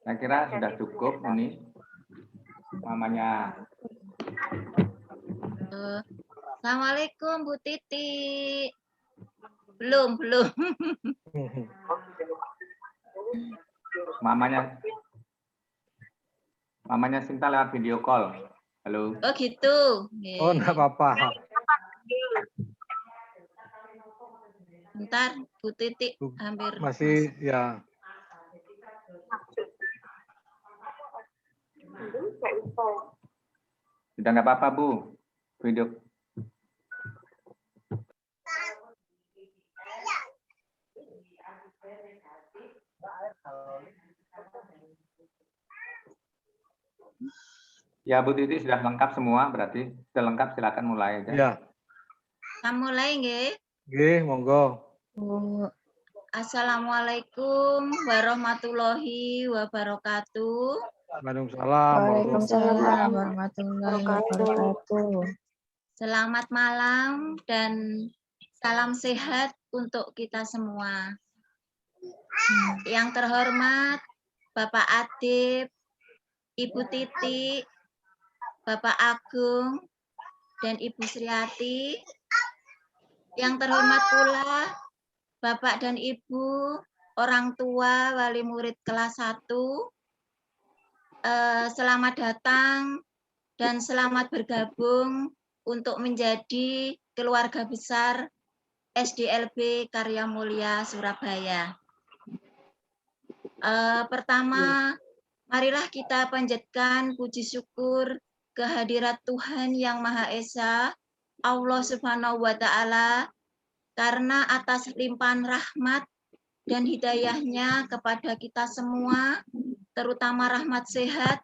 Saya kira sudah cukup ini namanya. Assalamualaikum Bu Titi. Belum. Mamanya Sinta lewat video call. Halo. Oh gitu. Oh, enggak apa-apa. Bentar, Bu Titi hampir masih ya. Sudah nggak apa-apa Bu. Video. Ya Bu Titi sudah lengkap semua, berarti sudah lengkap, silakan mulai aja. Ya. Kita mulai nggih. Nggih, monggo. Assalamualaikum warahmatullahi wabarakatuh. Waalaikumsalam warahmatullahi wabarakatuh. Selamat malam dan salam sehat untuk kita semua. Yang terhormat Bapak Adib, Ibu Titi, Bapak Agung, dan Ibu Sriati. Yang terhormat pula Bapak dan Ibu, orang tua, wali murid kelas 1. Selamat datang dan selamat bergabung untuk menjadi keluarga besar SDLB Karya Mulia Surabaya. Pertama, marilah kita panjatkan puji syukur kehadirat Tuhan Yang Maha Esa, Allah Subhanahu wa Ta'ala, karena atas limpahan rahmat dan hidayahnya kepada kita semua, terutama rahmat sehat,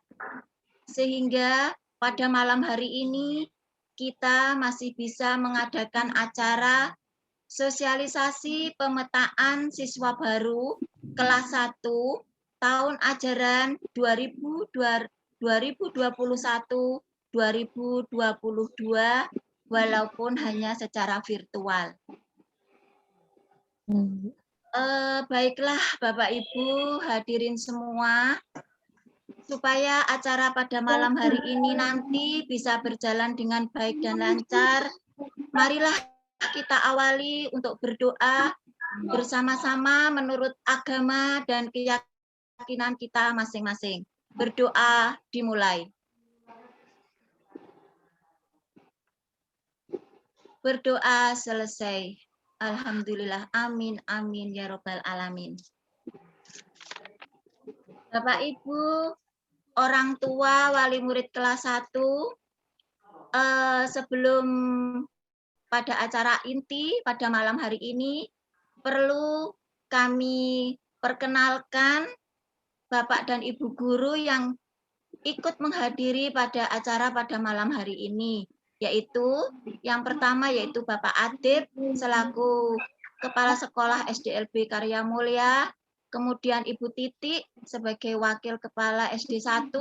sehingga pada malam hari ini kita masih bisa mengadakan acara sosialisasi pemetaan siswa baru kelas 1 tahun ajaran 2021-2022 walaupun hanya secara virtual. Baiklah Bapak Ibu hadirin semua, supaya acara pada malam hari ini nanti bisa berjalan dengan baik dan lancar, marilah kita awali untuk berdoa bersama-sama menurut agama dan keyakinan kita masing-masing. Berdoa dimulai. Berdoa selesai. Alhamdulillah, amin, amin, ya Rabbal Alamin. Bapak Ibu, orang tua, wali murid kelas 1, sebelum pada acara inti pada malam hari ini, perlu kami perkenalkan Bapak dan Ibu guru yang ikut menghadiri pada acara pada malam hari ini, yaitu yang pertama yaitu Bapak Adib selaku Kepala Sekolah SDLB Karya Mulia, kemudian Ibu Titi sebagai Wakil Kepala SD 1,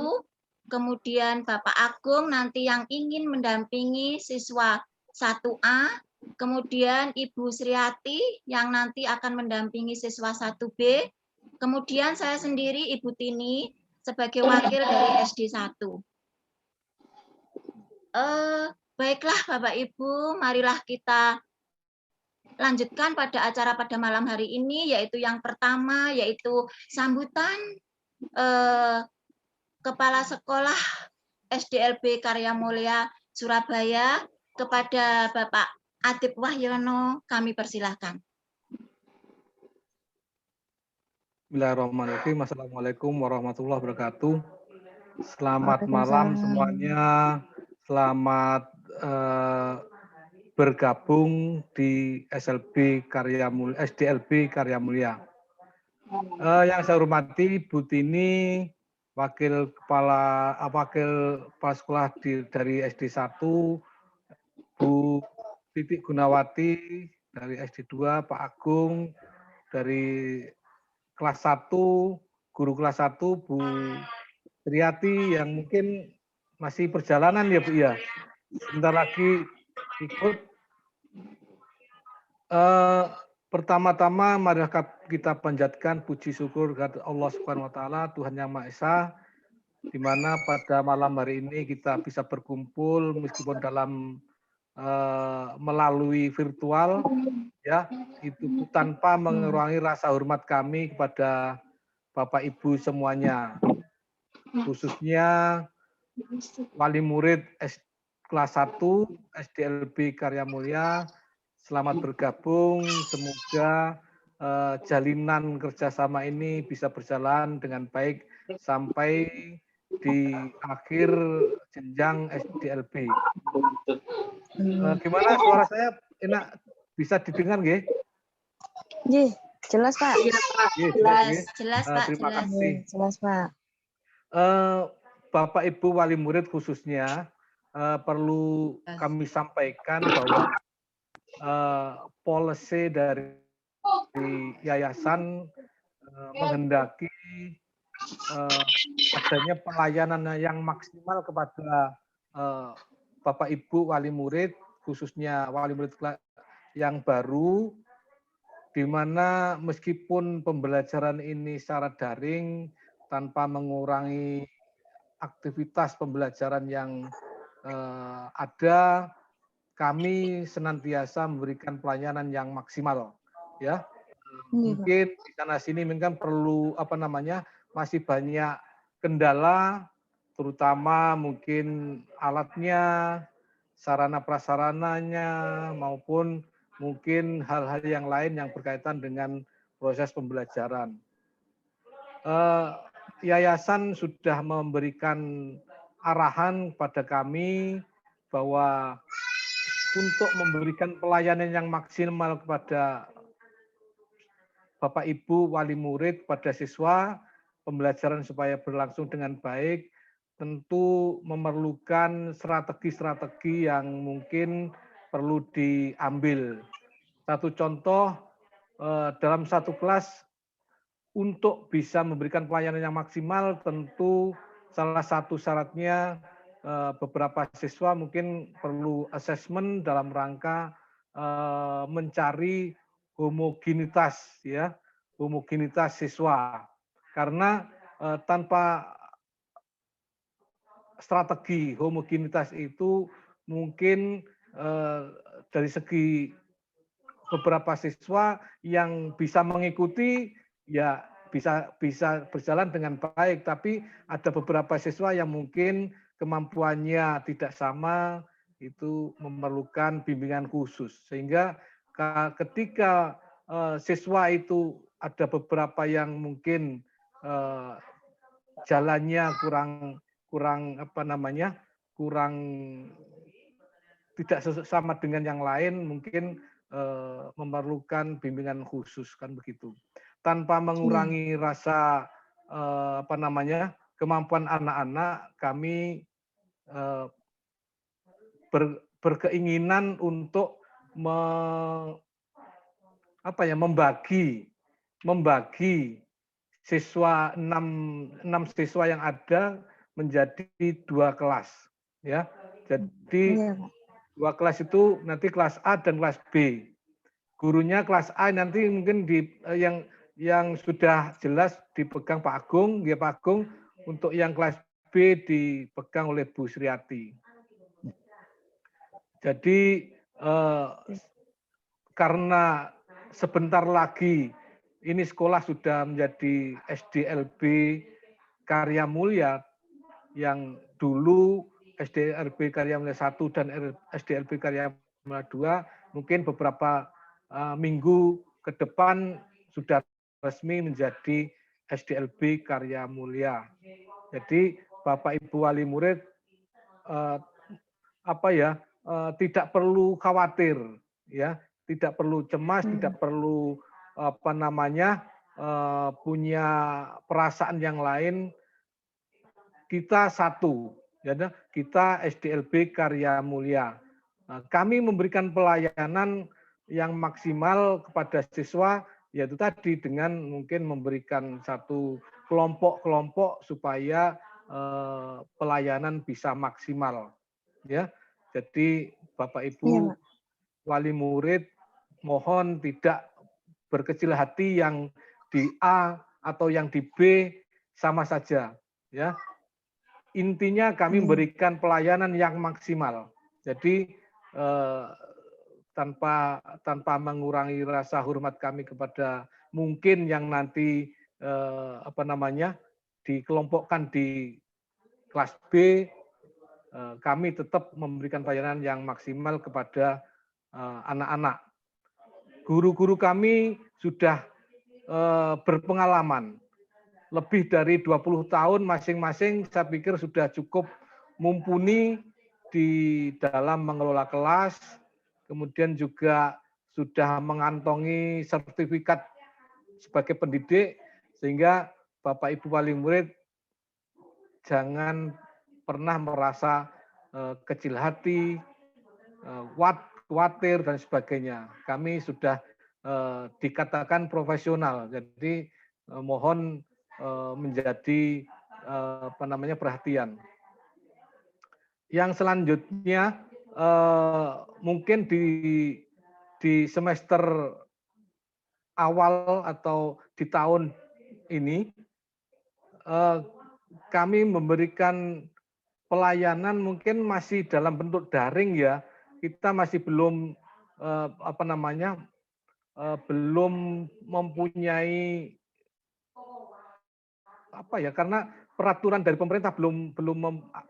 kemudian Bapak Agung nanti yang ingin mendampingi siswa 1A, kemudian Ibu Sriati yang nanti akan mendampingi siswa 1B, kemudian saya sendiri Ibu Tini sebagai wakil dari SD 1. Baiklah Bapak Ibu, marilah kita lanjutkan pada acara pada malam hari ini, yaitu yang pertama, yaitu sambutan Kepala Sekolah SDLB Karya Mulia Surabaya kepada Bapak Adib Wahyono, kami persilahkan. Bismillahirrahmanirrahim. Assalamualaikum warahmatullahi wabarakatuh. Selamat malam semuanya. Selamat bergabung di SDLB Karya Mulia. Yang saya hormati Bu Tini, Wakil Kepala Sekolah dari SD 1, Bu Titik Gunawati dari SD 2, Pak Agung dari kelas 1, guru kelas 1, Bu Triati yang mungkin masih perjalanan ya Bu ya. Sebentar lagi ikut. Pertama-tama mari kita panjatkan puji syukur kepada Allah Subhanahu wa taala, Tuhan Yang Maha Esa, di mana pada malam hari ini kita bisa berkumpul meskipun dalam melalui virtual ya, itu tanpa mengurangi rasa hormat kami kepada Bapak Ibu semuanya, khususnya wali murid kelas 1 SDLB Karya Mulia. Selamat bergabung, semoga jalinan kerjasama ini bisa berjalan dengan baik sampai di akhir jenjang SDLB. Gimana suara saya enak, bisa didengar nggih? Nggih, jelas Pak. Iya Pak, jelas Pak, Terima jelas. kasih. Jelas Pak. Bapak Ibu wali murid khususnya perlu kami sampaikan bahwa policy dari yayasan menghendaki adanya pelayanan yang maksimal kepada Bapak Ibu wali murid, khususnya wali murid yang baru, di mana meskipun pembelajaran ini secara daring tanpa mengurangi aktivitas pembelajaran yang ada, kami senantiasa memberikan pelayanan yang maksimal, ya. Mungkin di sana sini mungkin perlu masih banyak kendala, terutama mungkin alatnya, sarana prasarananya, maupun mungkin hal-hal yang lain yang berkaitan dengan proses pembelajaran. Yayasan sudah memberikan arahan pada kami bahwa untuk memberikan pelayanan yang maksimal kepada Bapak Ibu wali murid, pada siswa, pembelajaran supaya berlangsung dengan baik, tentu memerlukan strategi-strategi yang mungkin perlu diambil. Satu contoh, dalam satu kelas untuk bisa memberikan pelayanan yang maksimal, tentu salah satu syaratnya beberapa siswa mungkin perlu assessment dalam rangka mencari homogenitas, ya, homogenitas siswa. Karena tanpa strategi homogenitas itu mungkin dari segi beberapa siswa yang bisa mengikuti ya bisa berjalan dengan baik, tapi ada beberapa siswa yang mungkin kemampuannya tidak sama, itu memerlukan bimbingan khusus. Sehingga ketika siswa itu ada beberapa yang mungkin jalannya kurang tidak sama dengan yang lain, mungkin memerlukan bimbingan khusus, kan begitu. Tanpa mengurangi rasa kemampuan anak-anak, kami berkeinginan untuk membagi siswa 6 siswa yang ada menjadi 2 kelas, ya. Jadi 2 kelas itu nanti kelas A dan kelas B. Gurunya kelas A nanti mungkin yang sudah jelas dipegang Pak Agung, ya Pak Agung. Untuk yang kelas B dipegang oleh Bu Sriati. Jadi karena sebentar lagi ini sekolah sudah menjadi SDLB Karya Mulia, yang dulu SDLB Karya Mulia 1 dan SDLB Karya Mulia 2, mungkin beberapa minggu ke depan sudah resmi menjadi SDLB Karya Mulia. Jadi Bapak Ibu wali murid tidak perlu khawatir, ya, tidak perlu cemas, tidak perlu punya perasaan yang lain. Kita satu, ya, kita SDLB Karya Mulia. Kami memberikan pelayanan yang maksimal kepada siswa, yaitu tadi dengan mungkin memberikan satu kelompok-kelompok supaya pelayanan bisa maksimal. Ya, jadi Bapak Iya, Ibu Pak. wali murid mohon tidak berkecil hati yang di A atau yang di B sama saja. Ya, intinya kami Iya. memberikan pelayanan yang maksimal. Jadi tanpa mengurangi rasa hormat kami kepada mungkin yang nanti dikelompokkan di kelas B, kami tetap memberikan pelayanan yang maksimal kepada anak-anak. Guru-guru kami sudah berpengalaman lebih dari 20 tahun masing-masing, saya pikir sudah cukup mumpuni di dalam mengelola kelas, kemudian juga sudah mengantongi sertifikat sebagai pendidik, sehingga Bapak Ibu wali murid jangan pernah merasa kecil hati, khawatir, dan sebagainya. Kami sudah dikatakan profesional, jadi mohon menjadi perhatian. Yang selanjutnya mungkin di semester awal atau di tahun ini kami memberikan pelayanan mungkin masih dalam bentuk daring ya. Kita masih belum belum mempunyai karena peraturan dari pemerintah belum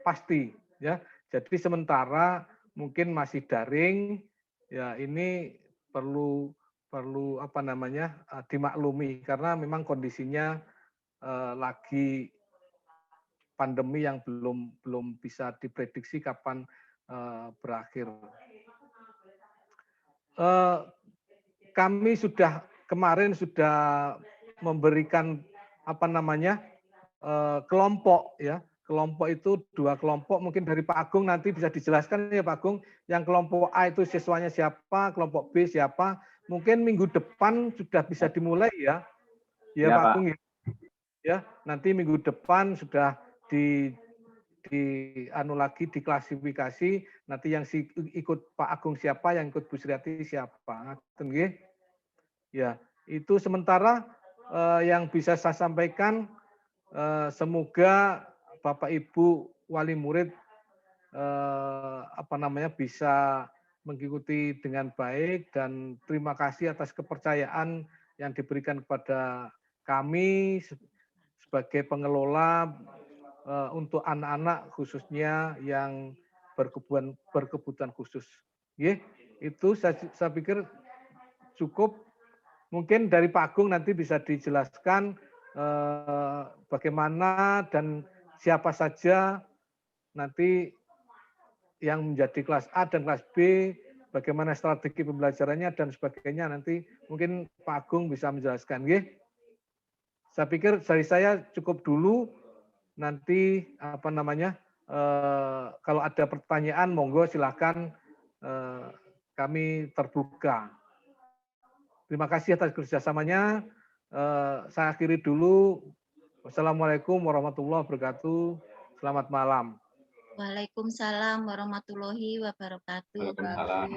pasti ya. Jadi sementara mungkin masih daring ya, ini perlu dimaklumi karena memang kondisinya lagi pandemi yang belum bisa diprediksi kapan berakhir. Kami kemarin sudah memberikan kelompok ya. Kelompok itu 2 kelompok, mungkin dari Pak Agung nanti bisa dijelaskan ya Pak Agung. Yang kelompok A itu siswanya siapa, kelompok B siapa. Mungkin minggu depan sudah bisa dimulai ya. Ya, Pak Agung ya. Ya, nanti minggu depan sudah diklasifikasi, nanti yang ikut Pak Agung siapa, yang ikut Bu Sriati siapa. Ya, itu sementara yang bisa saya sampaikan. Semoga Bapak Ibu wali murid bisa mengikuti dengan baik, dan terima kasih atas kepercayaan yang diberikan kepada kami sebagai pengelola untuk anak-anak khususnya yang berkebutuhan khusus. Itu saya pikir cukup. Mungkin dari Pak Agung nanti bisa dijelaskan bagaimana dan siapa saja nanti yang menjadi kelas A dan kelas B, bagaimana strategi pembelajarannya dan sebagainya, nanti mungkin Pak Agung bisa menjelaskan. Saya pikir dari saya cukup dulu. Nanti kalau ada pertanyaan monggo silakan, kami terbuka. Terima kasih atas kerjasamanya. Saya akhiri dulu. Wassalamualaikum warahmatullahi wabarakatuh. Selamat malam. Waalaikumsalam warahmatullahi wabarakatuh. Waalaikumsalam.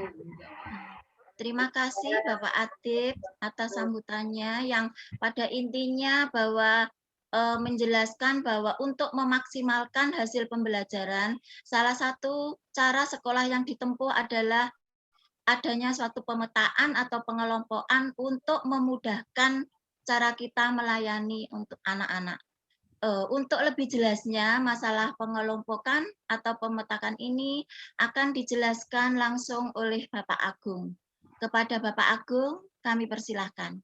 Terima kasih Bapak Atip atas sambutannya yang pada intinya bahwa menjelaskan bahwa untuk memaksimalkan hasil pembelajaran, salah satu cara sekolah yang ditempuh adalah adanya suatu pemetaan atau pengelompokan untuk memudahkan cara kita melayani untuk anak-anak. Untuk lebih jelasnya masalah pengelompokan atau pemetakan ini akan dijelaskan langsung oleh Bapak Agung. Kepada Bapak Agung, kami persilahkan.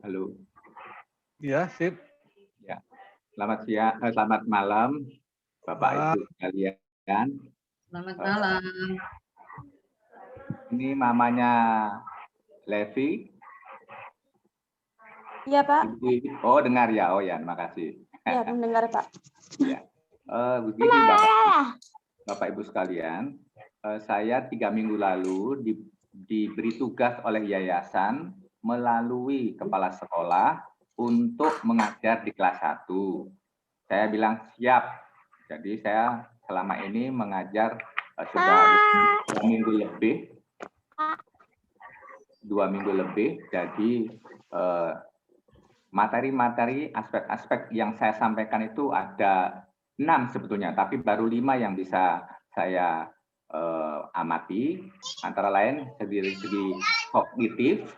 Halo. Ya, sip. Ya. Selamat malam, Bapak Ibu sekalian. Selamat malam. Ini mamanya Levi. Iya, Pak. Oh, dengar ya. Oh ya, terima kasih. Iya, mendengar, Pak. Ya. Begini Bapak Ibu sekalian, saya 3 minggu lalu diberi tugas oleh yayasan melalui kepala sekolah untuk mengajar di kelas 1. Saya bilang siap. Jadi saya selama ini mengajar sudah 2 minggu lebih. 2 minggu lebih. Jadi materi-materi, aspek-aspek yang saya sampaikan itu ada 6 sebetulnya, tapi baru 5 yang bisa saya amati, antara lain dari segi kognitif,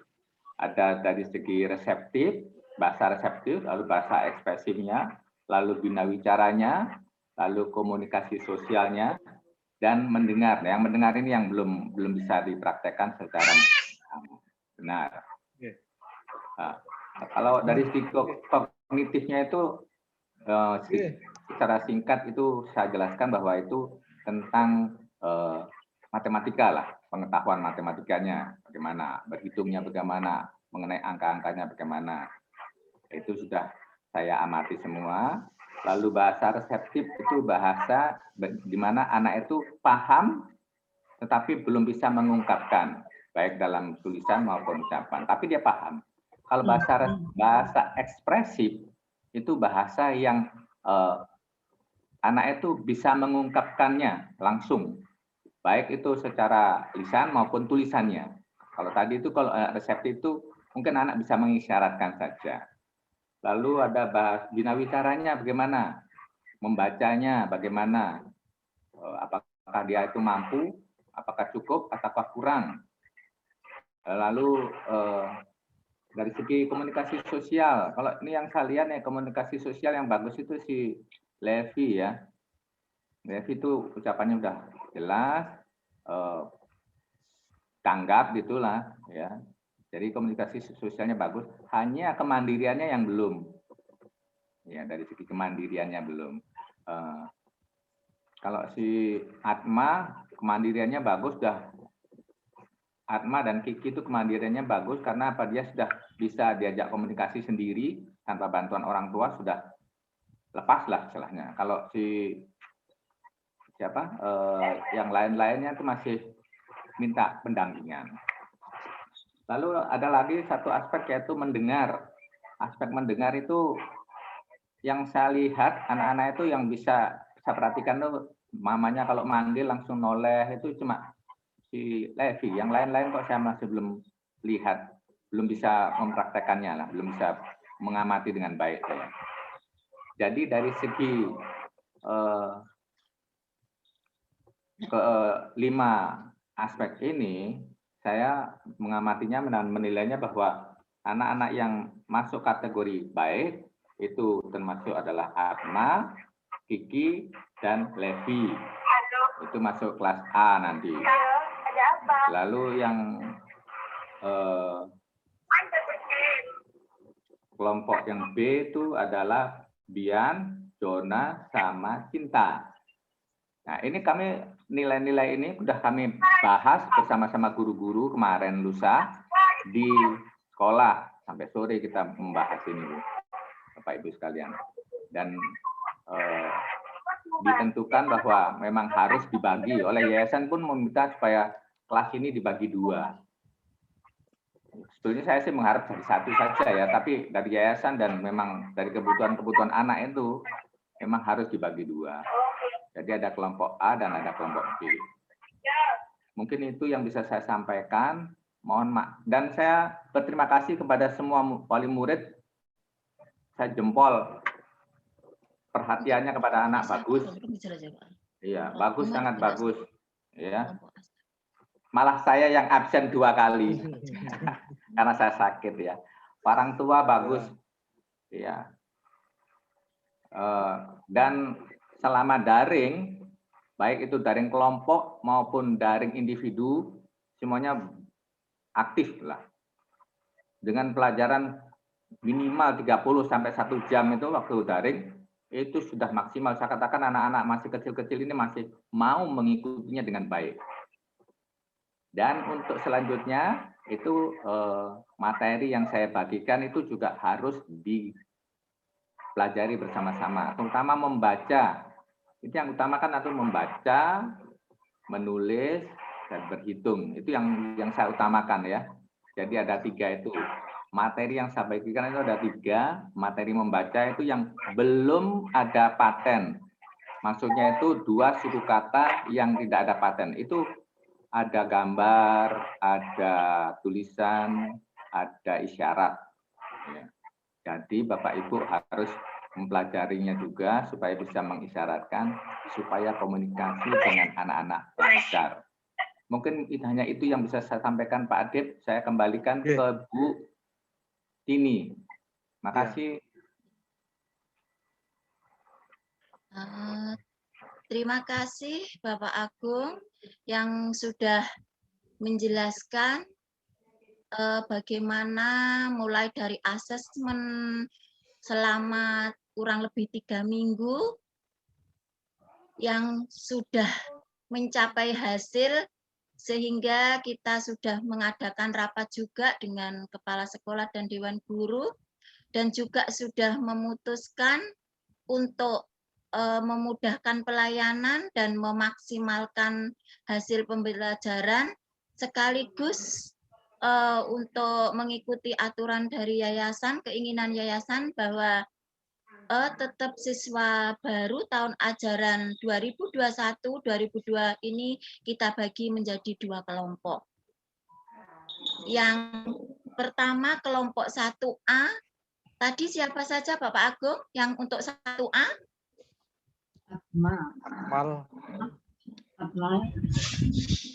ada dari segi reseptif, bahasa reseptif, lalu bahasa ekspresifnya, lalu gunawicaranya, lalu komunikasi sosialnya, dan mendengar. Yang mendengar ini yang belum bisa dipraktekkan secara benar. Nah, kalau dari segi kognitifnya itu secara singkat itu saya jelaskan bahwa itu tentang matematika lah, pengetahuan matematikanya bagaimana, berhitungnya bagaimana, mengenai angka-angkanya bagaimana. Itu sudah saya amati semua. Lalu bahasa reseptif itu bahasa di mana anak itu paham tetapi belum bisa mengungkapkan baik dalam tulisan maupun ucapan, tapi dia paham. Kalau bahasa ekspresif itu bahasa yang anak itu bisa mengungkapkannya langsung, baik itu secara lisan maupun tulisannya. Kalau tadi itu kalau reseptif itu mungkin anak bisa mengisyaratkan saja. Lalu ada bahasa gunawicaranya bagaimana, membacanya bagaimana, apakah dia itu mampu, apakah cukup, ataukah kurang. Lalu dari segi komunikasi sosial, kalau ini yang saya lihat ya, komunikasi sosial yang bagus itu si Levi ya. Levi itu ucapannya udah jelas, tanggap gitulah ya. Jadi komunikasi sosialnya bagus, hanya kemandiriannya yang belum. Ya, dari segi kemandiriannya belum. Kalau si Atma kemandiriannya bagus, dah. Atma dan Kiki itu kemandiriannya bagus karena apa? Dia sudah bisa diajak komunikasi sendiri tanpa bantuan orang tua, sudah lepas lah istilahnya. Kalau si siapa yang lain-lainnya itu masih minta pendampingan. Lalu ada lagi satu aspek yaitu mendengar. Aspek mendengar itu yang saya lihat anak-anak itu yang bisa saya perhatikan tuh mamanya kalau manggil langsung noleh itu cuma si Levi. Yang lain-lain kok saya masih belum lihat, belum bisa mempraktekannya lah, belum bisa mengamati dengan baik ya. Jadi dari segi ke-5 aspek ini saya mengamatinya dan menilainya bahwa anak-anak yang masuk kategori baik itu termasuk adalah Atma, Kiki, dan Levi. Itu masuk kelas A nanti. Lalu yang kelompok yang B itu adalah Bian, Dona, sama Cinta. Nah, ini kami nilai-nilai ini sudah kami bahas bersama-sama guru-guru kemarin lusa di sekolah. Sampai sore kita membahas ini, Bapak Ibu sekalian. Dan ditentukan bahwa memang harus dibagi. Oleh yayasan pun meminta supaya kelas ini dibagi 2. Sebetulnya saya sih mengharap jadi 1 saja ya, tapi dari yayasan dan memang dari kebutuhan-kebutuhan anak itu memang harus dibagi 2. Jadi ada kelompok A dan ada kelompok B. Mungkin itu yang bisa saya sampaikan. Mohon maaf. Dan saya berterima kasih kepada semua wali murid. Saya jempol perhatiannya kepada anak bagus. Iya, bagus, sangat bagus. Ya. Malah saya yang absen 2 kali karena saya sakit ya. Orang tua bagus. Ya. Dan selama daring, baik itu daring kelompok maupun daring individu, semuanya aktif lah. Dengan pelajaran minimal 30 sampai 1 jam itu waktu daring, itu sudah maksimal. Saya katakan anak-anak masih kecil-kecil ini masih mau mengikutinya dengan baik. Dan untuk selanjutnya, itu materi yang saya bagikan itu juga harus dipelajari bersama-sama, terutama membaca. Itu yang utama kan itu membaca, menulis, dan berhitung. Itu yang saya utamakan ya. Jadi ada 3 itu. Materi yang saya bagikan itu ada 3. Materi membaca itu yang belum ada paten. Maksudnya itu 2 suku kata yang tidak ada paten. Itu ada gambar, ada tulisan, ada isyarat. Ya. Jadi Bapak Ibu harus mempelajarinya juga supaya bisa mengisyaratkan, supaya komunikasi dengan anak-anak lancar. Mungkin hanya itu yang bisa saya sampaikan Pak Adip. Saya kembalikan ke Bu Tini. Makasih. Terima kasih Bapak Agung yang sudah menjelaskan bagaimana mulai dari asesmen selama kurang lebih 3 minggu yang sudah mencapai hasil, sehingga kita sudah mengadakan rapat juga dengan kepala sekolah dan dewan guru, dan juga sudah memutuskan untuk memudahkan pelayanan dan memaksimalkan hasil pembelajaran, sekaligus untuk mengikuti aturan dari yayasan, keinginan yayasan bahwa tetap siswa baru tahun ajaran 2021-2022 ini kita bagi menjadi 2 kelompok. Yang pertama kelompok 1A, tadi siapa saja Bapak Agung yang untuk 1A? Akmal.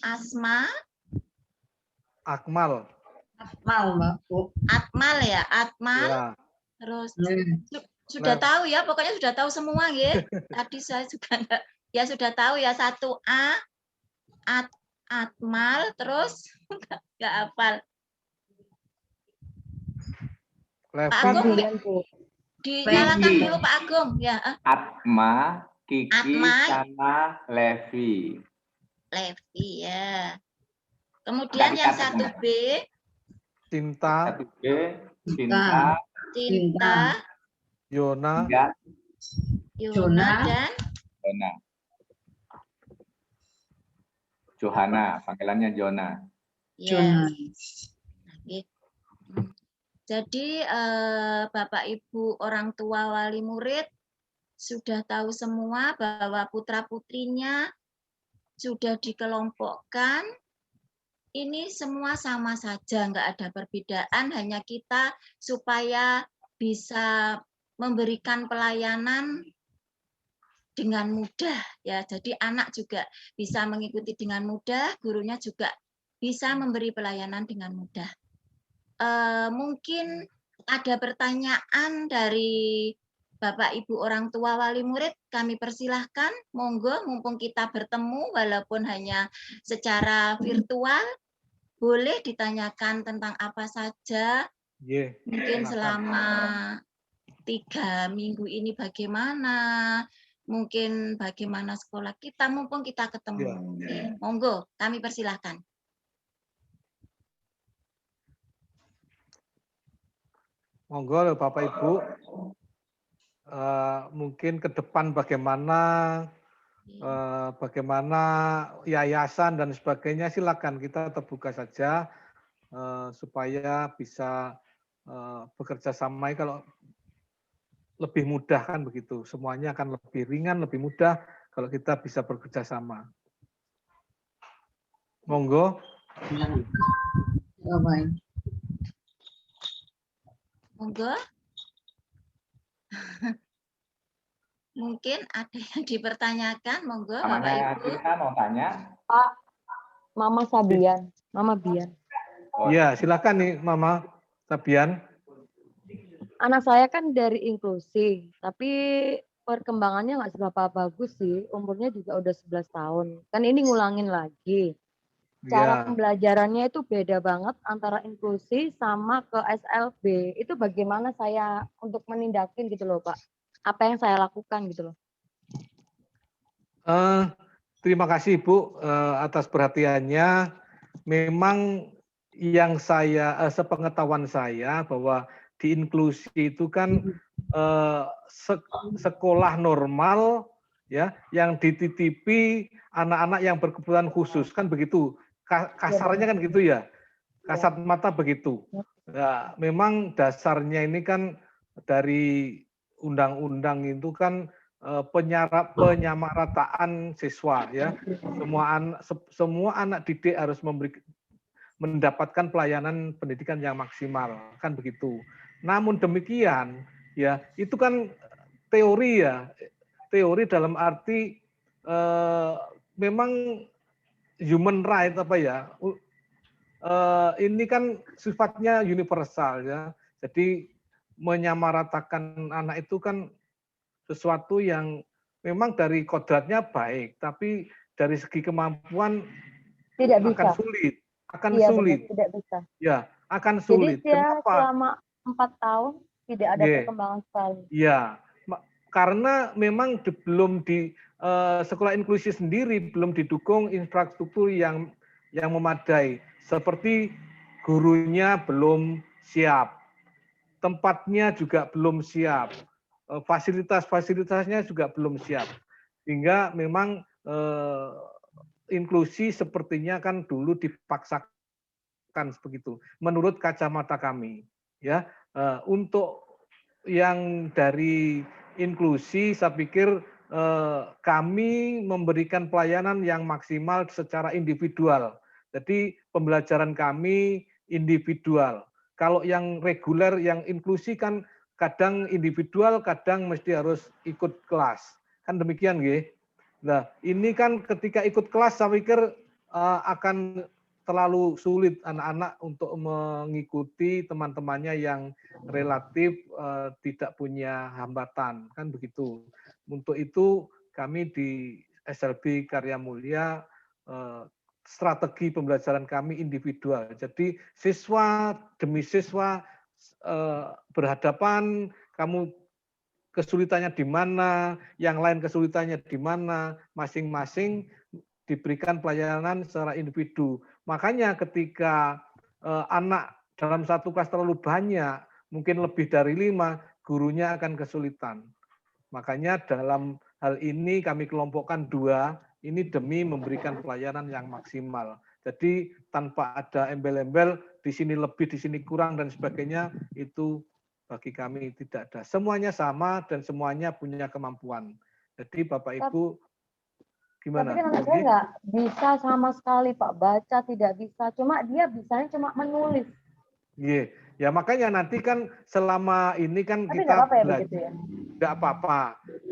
Asma. Akmal. Akmal ya, Akmal. Ya. Terus sudah tahu ya, pokoknya sudah tahu semua ya. Tadi saya juga enggak, ya sudah tahu ya 1A, Akmal, terus enggak hafal. Pak Agung, dinyalakan dulu Pak Agung ya. Atma, Kiki, Atma, sama Levi. Levi ya. Kemudian yang 1B, Cinta. 1B, Cinta, Yona, dan Johana, panggilannya Jona. Ya. Jadi Bapak Ibu orang tua wali murid sudah tahu semua bahwa putra-putrinya sudah dikelompokkan. Ini semua sama saja, nggak ada perbedaan, hanya kita supaya bisa memberikan pelayanan dengan mudah ya. Jadi anak juga bisa mengikuti dengan mudah, gurunya juga bisa memberi pelayanan dengan mudah. Mungkin ada pertanyaan dari Bapak Ibu orang tua wali murid, kami persilahkan, monggo, mumpung kita bertemu walaupun hanya secara virtual, boleh ditanyakan tentang apa saja. Mungkin selama 3 minggu ini bagaimana, mungkin bagaimana sekolah kita, mumpung kita ketemu. Monggo, kami persilahkan. Monggo Bapak Ibu, mungkin ke depan bagaimana yayasan dan sebagainya, silakan, kita terbuka saja supaya bisa bekerja sama. Kalau lebih mudah kan begitu, semuanya akan lebih ringan, lebih mudah kalau kita bisa bekerja sama. Monggo. Monggo. Mungkin ada yang dipertanyakan, monggo Bapak Ibu. Kita mau tanya. Pak, Mama Sabian, Mama Bian. Iya, silakan nih Mama Sabian. Anak saya kan dari inklusi, tapi perkembangannya nggak seberapa bagus sih. Umurnya juga udah 11 tahun. Kan ini ngulangin lagi. Cara pembelajarannya itu beda banget antara inklusi sama ke SLB. Itu bagaimana saya untuk menindakin gitu loh Pak. Apa yang saya lakukan gitu loh. Terima kasih Ibu atas perhatiannya. Memang yang sepengetahuan saya bahwa di inklusi itu kan sekolah normal ya yang dititipi anak-anak yang berkebutuhan khusus kan begitu, kasarnya kan gitu ya. kasat mata begitu. Nah, memang dasarnya ini kan dari undang-undang itu kan penyamarataan siswa ya. Semua anak didik harus mendapatkan pelayanan pendidikan yang maksimal, kan begitu. Namun demikian ya, itu kan teori ya. Teori dalam arti memang human right apa ya, ini kan sifatnya universal ya. Jadi menyamaratakan anak itu kan sesuatu yang memang dari kodratnya baik, tapi dari segi kemampuan Tidak bisa. akan sulit, Iya, sulit. benar, tidak bisa. Ya, akan sulit. Jadi dia Kenapa? selama 4 tahun tidak ada perkembangan sekali. Iya, karena memang belum di sekolah inklusi sendiri belum didukung infrastruktur yang memadai, seperti gurunya belum siap, tempatnya juga belum siap, fasilitasnya juga belum siap, sehingga memang inklusi sepertinya kan dulu dipaksakan begitu. Menurut kacamata kami, ya untuk yang dari inklusi, saya pikir kami memberikan pelayanan yang maksimal secara individual. Jadi pembelajaran kami individual. Kalau yang reguler, yang inklusi kan kadang individual, kadang mesti harus ikut kelas. Kan demikian, nggih. Nah, ini kan ketika ikut kelas, saya pikir akan terlalu sulit anak-anak untuk mengikuti teman-temannya yang relatif tidak punya hambatan, kan begitu. Untuk itu kami di SLB Karya Mulia strategi pembelajaran kami individual. Jadi siswa demi siswa berhadapan, kamu kesulitannya di mana, yang lain kesulitannya di mana, masing-masing diberikan pelayanan secara individu. Makanya ketika anak dalam satu kelas terlalu banyak, mungkin lebih dari 5, gurunya akan kesulitan. Makanya dalam hal ini kami kelompokkan 2, ini demi memberikan pelayanan yang maksimal. Jadi tanpa ada embel-embel, di sini lebih, di sini kurang, dan sebagainya, itu bagi kami tidak ada. Semuanya sama dan semuanya punya kemampuan. Jadi Bapak Ibu, gimana? Tapi kan anak saya nggak bisa sama sekali, Pak. Baca tidak bisa. Cuma dia bisanya cuma menulis. Iya, ya makanya nanti kan selama ini kan Tapi kita nggak apa-apa ya belajar, begitu ya? nggak apa-apa.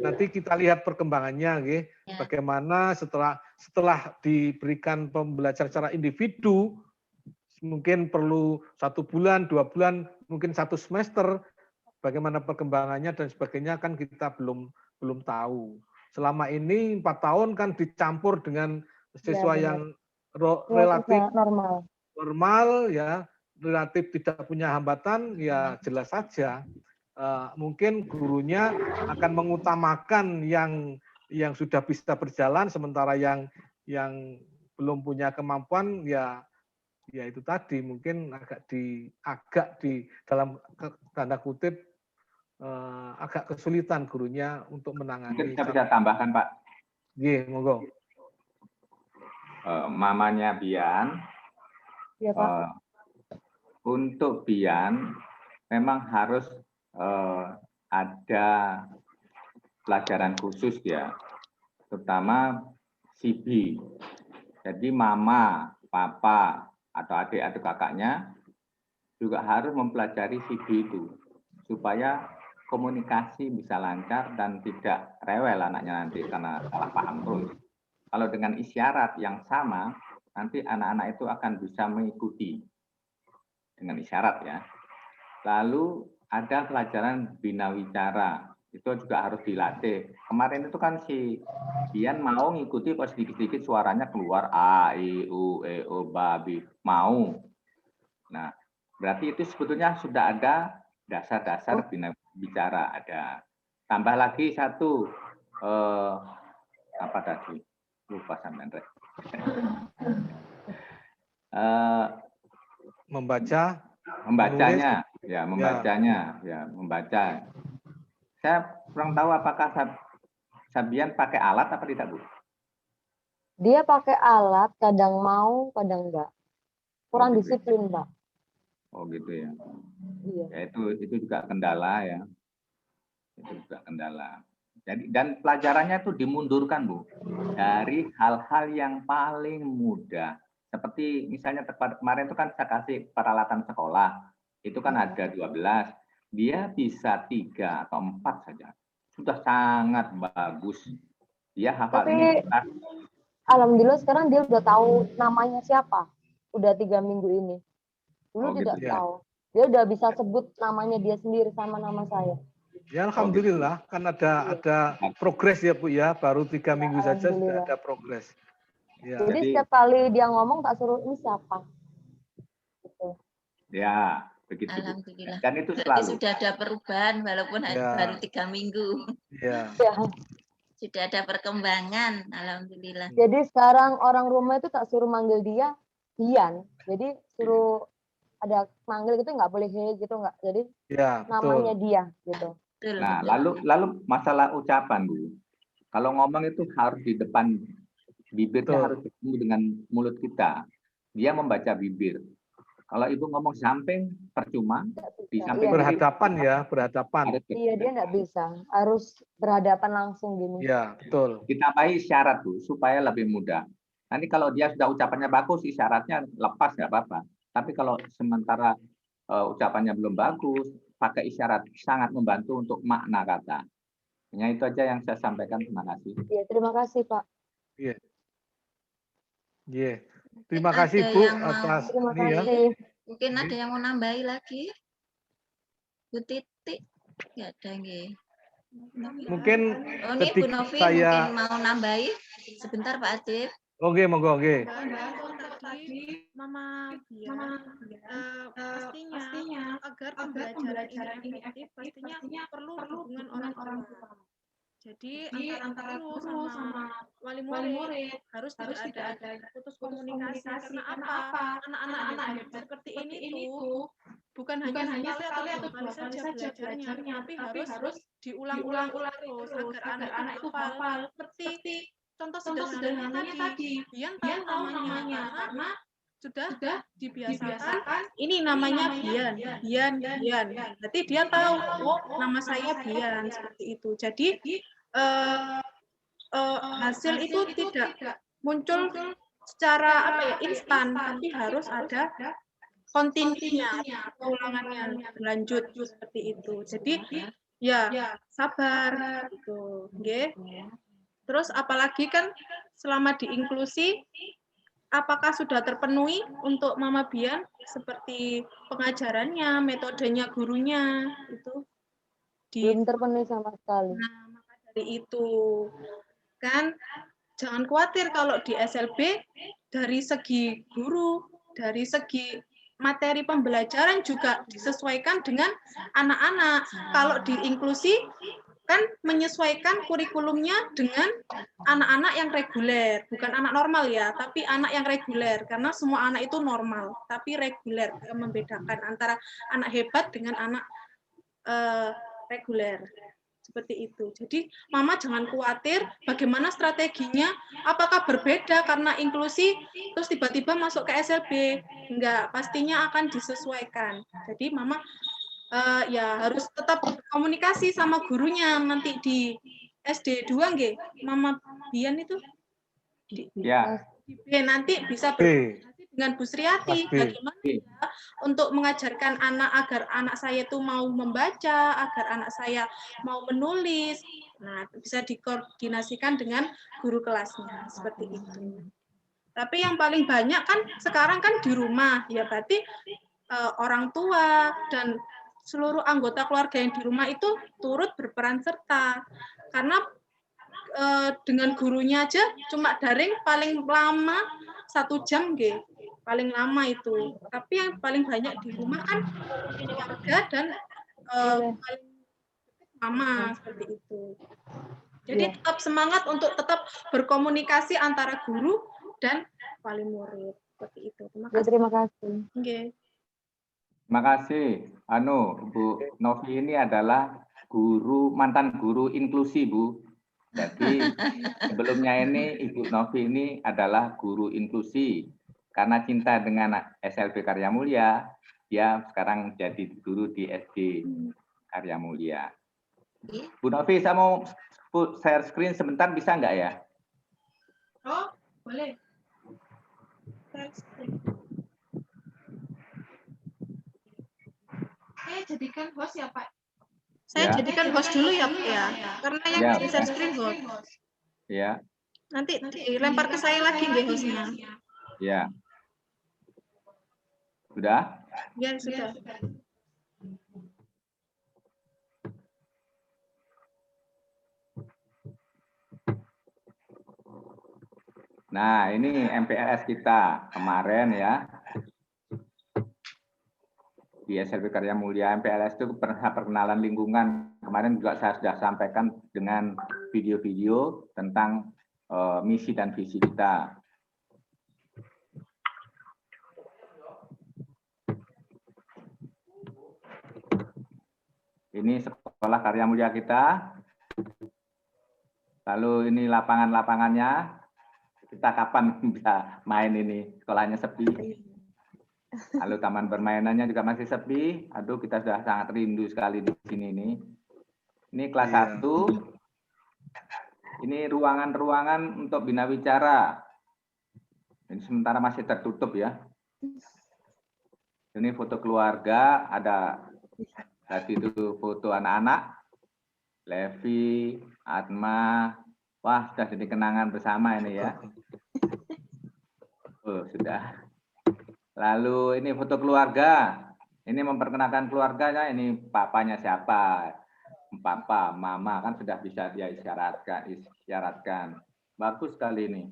Nanti kita lihat perkembangannya, ya. Bagaimana setelah diberikan pembelajaran secara individu, mungkin perlu 1 bulan, 2 bulan, mungkin 1 semester. Bagaimana perkembangannya dan sebagainya kan kita belum tahu. Selama ini 4 tahun kan dicampur dengan siswa yang relatif normal ya, relatif tidak punya hambatan, ya jelas saja mungkin gurunya akan mengutamakan yang sudah bisa berjalan, sementara yang belum punya kemampuan ya itu tadi mungkin agak di dalam tanda kutip agak kesulitan gurunya untuk menangani. Mungkin saya bisa tambahkan, Pak. Iya, monggo. Mamanya Bian. Iya, Pak. Untuk Bian memang harus ada pelajaran khusus ya, terutama CB. Jadi mama, papa, atau adik atau kakaknya juga harus mempelajari CB itu supaya komunikasi bisa lancar dan tidak rewel anaknya nanti karena salah paham terus. Kalau dengan isyarat yang sama, nanti anak-anak itu akan bisa mengikuti dengan isyarat ya. Lalu ada pelajaran bina wicara, itu juga harus dilatih. Kemarin itu kan si Bian mau ngikuti kok sedikit-sedikit suaranya keluar A, I, U, E, O, Ba, Bi, mau. Nah, berarti itu sebetulnya sudah ada dasar-dasar bina bicara ada. Tambah lagi 1 apa tadi? Lupa sampean rek. Membacanya, ya membacanya, ya membaca. Saya kurang tahu apakah Sabian pakai alat apa tidak, Bu? Dia pakai alat, kadang mau, kadang enggak. kurang gitu. disiplin, Pak. Oh gitu ya. Iya. Ya itu juga kendala ya. Itu juga kendala. Jadi dan pelajarannya itu dimundurkan, Bu, dari hal-hal yang paling mudah. Seperti misalnya kemarin itu kan saya kasih peralatan sekolah. Itu kan ada 12. Dia bisa 3 atau 4 saja. Sudah sangat bagus. Dia hafal Tapi ini. alhamdulillah sekarang dia udah tahu namanya siapa. Udah 3 minggu ini. Dulu Oh, tidak gitu ya. tahu. Dia udah bisa sebut namanya dia sendiri sama nama saya. Ya alhamdulillah kan ada progres ya Bu ya, baru 3 minggu saja sudah ada progres. Ya. Jadi setiap kali dia ngomong tak suruh ini siapa. Gitu. Ya, begitu. Alhamdulillah. Dan itu Berarti selalu. sudah ada perubahan walaupun baru 3 minggu. Ya. Sudah ada perkembangan, alhamdulillah. Jadi sekarang orang rumah itu tak suruh manggil dia Dian. Jadi suruh ada manggil gitu nggak boleh he gitu nggak. Jadi Ya, namanya betul. dia gitu. Betul, Nah, betul. lalu masalah ucapan, Bu. Kalau ngomong itu harus di depan bibirnya, Betul. harus ketemu dengan mulut kita. Dia membaca bibir. Kalau Ibu ngomong samping, percuma. Di samping Iya. Berhadapan ya, berhadapan. Iya, dia nggak bisa. Harus berhadapan langsung gini. Ya, betul. Ditambahi isyarat, Bu, supaya lebih mudah. Nanti kalau dia sudah ucapannya bagus, isyaratnya lepas nggak apa-apa. Tapi kalau sementara ucapannya belum bagus, pakai isyarat sangat membantu untuk makna kata. Hanya itu aja yang saya sampaikan. Terima kasih. Iya, terima kasih Pak. Iya. Iya. Terima kasih Bu atas Terima ini ya. kasih. Mungkin ada yang mau nambahi lagi? Bu Titik? Nggak ada, nggih. Mungkin Oh, ini Bu ketika Novi saya mungkin mau nambahi. Sebentar Pak Adib. Oke, monggo, oke. Tadi Mama Bian, pastinya agar pembelajaran ini efektif, pastinya perlu dukungan orang tua. Jadi antara guru sama wali murid harus tidak ada putus komunikasi. Karena apa? Anak-anak hebat seperti ini tuh bukan hanya sekali atau dua kali saja belajarnya, tapi harus diulang-ulang terus agar anak itu hafal. Seperti contoh sederhananya tadi, Bian tahu namanya karena sudah dibiasakan. Ini namanya Bian. Berarti dia tahu, oh nama saya Bian, seperti itu. Jadi hasil itu tidak muncul secara instan, tapi harus ada kontinunya, pengulangannya berlanjut seperti itu. Jadi ya sabar gitu, nggih. Terus apalagi kan selama diinklusi, apakah sudah terpenuhi untuk Mama Bian seperti pengajarannya, metodenya gurunya itu? Belum terpenuhi sama sekali. Nah, maka dari itu kan jangan khawatir kalau di SLB dari segi guru, dari segi materi pembelajaran juga disesuaikan dengan anak-anak. Kalau di inklusi kan menyesuaikan kurikulumnya dengan anak-anak yang reguler, bukan anak normal ya, tapi anak yang reguler, karena semua anak itu normal, tapi reguler, membedakan antara anak hebat dengan anak reguler. Seperti itu. Jadi Mama jangan khawatir bagaimana strateginya, apakah berbeda karena inklusi terus tiba-tiba masuk ke SLB. Enggak, pastinya akan disesuaikan. Jadi Mama ya harus tetap komunikasi sama gurunya nanti di SD 2 nggih. Mama Bian itu Ya. Nanti bisa berkomunikasi dengan Bu Sriati bagaimana ya untuk mengajarkan anak agar anak saya itu mau membaca, agar anak saya mau menulis. Nah, bisa dikoordinasikan dengan guru kelasnya seperti itu. Tapi yang paling banyak kan sekarang kan di rumah, ya berarti orang tua dan seluruh anggota keluarga yang di rumah itu turut berperan serta. Karena dengan gurunya aja cuma daring paling lama 1 jam nggih. Paling lama itu. Tapi yang paling banyak di rumah kan keluarga dan paling mama seperti itu. Jadi tetap semangat untuk tetap berkomunikasi antara guru dan wali murid seperti itu. Terima kasih. Okay. Terima kasih. Bu Novi ini adalah mantan guru inklusi, Bu. Jadi sebelumnya ini Ibu Novi ini adalah guru inklusi karena cinta dengan SLB Karya Mulia, dia sekarang jadi guru di SD Karya Mulia. Bu Novi, saya mau share screen sebentar, bisa nggak ya? Oh, boleh. Saya jadikan host ya, Pak. Saya jadikan host dulu ya, Pak ya. Karena yang Ya, share screen host. Ya. Nanti dilempar ke saya lagi deh hostnya. Ya. Sudah? Ya, sudah. Nah, ini MPLS kita kemarin ya. Di SLB Karya Mulia MPLS itu perkenalan lingkungan. Kemarin juga saya sudah sampaikan dengan video-video tentang misi dan visi kita. Ini sekolah Karya Mulia kita. Lalu ini lapangan-lapangannya. Kita kapan bisa main ini? Sekolahnya sepi. Lalu taman permainannya juga masih sepi. Aduh, kita sudah sangat rindu sekali di sini nih. Ini kelas 1. Ini ruangan-ruangan untuk bina wicara. Ini sementara masih tertutup ya. Ini foto keluarga, ada tadi itu foto anak-anak. Levi, Atma. Wah, sudah jadi kenangan bersama ini ya. Oh, sudah. Lalu ini foto keluarga. Ini memperkenalkan keluarganya. Ini papanya siapa? Papa, mama kan sudah bisa dia isyaratkan. Bagus sekali ini.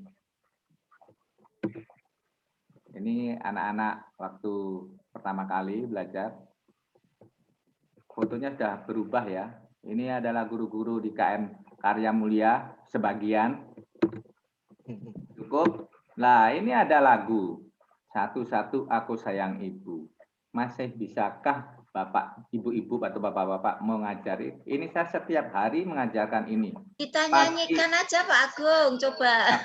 Ini anak-anak waktu pertama kali belajar. Fotonya sudah berubah ya. Ini adalah guru-guru di KM Karya Mulia sebagian. Cukup. Nah, ini ada lagu. Satu-satu aku sayang ibu. Masih bisakah Bapak, Ibu-ibu atau Bapak-bapak mengajari? Ini saya setiap hari mengajarkan ini. Kita nyanyikan aja Pak Agung, coba.